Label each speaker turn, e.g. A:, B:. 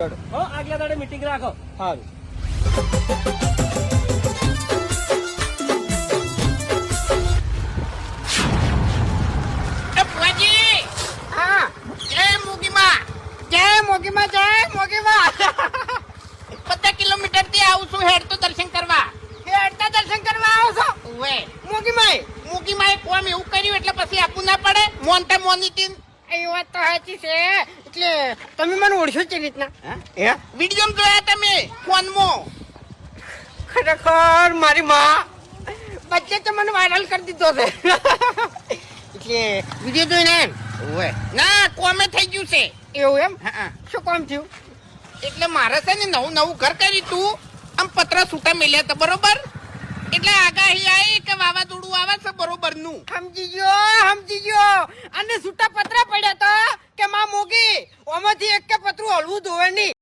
A: આગલા દાડે મીટિંગ રાખો.
B: સારું.
C: હા જય મોગીમાં જય મોગીમાં જય મોગીમાં 50 કિલોમીટર થી આવું છું હેડ તો દર્શન કરવા હેડતા દર્શન કરવા આવો છો ઓવે મોગીમાં કોમ એવું કર્યું એટલે પછી આપવું ના પડે મોનતા મોનીતી એ વાત તો સાચી છે એટલે તમે મને ઓળખો છે રીતના હે વિડિયો જોયા તમે ફોનમાં ખરેખર મારી માં બચ્ચે તો મને વાયરલ કરી દીધો છે એટલે વિડિયો જોઈને ઓવે ના કોમે થઈ ગયું છે એવું એમ હા શું કામ થયું એટલે મારે છે ને નવું ઘર કર્યું તું આમ પતરા છૂટા મેલ્યા હતા બરોબર એટલે આગાહી આવી કે વાવાઝોડું આવે છે બરોબર નું સમજી ગયો અને છૂટા પતરા પડ્યા હતા કે માં મોગી ઓમાંથી એક કે પતરું હળવું ધોવે નહીં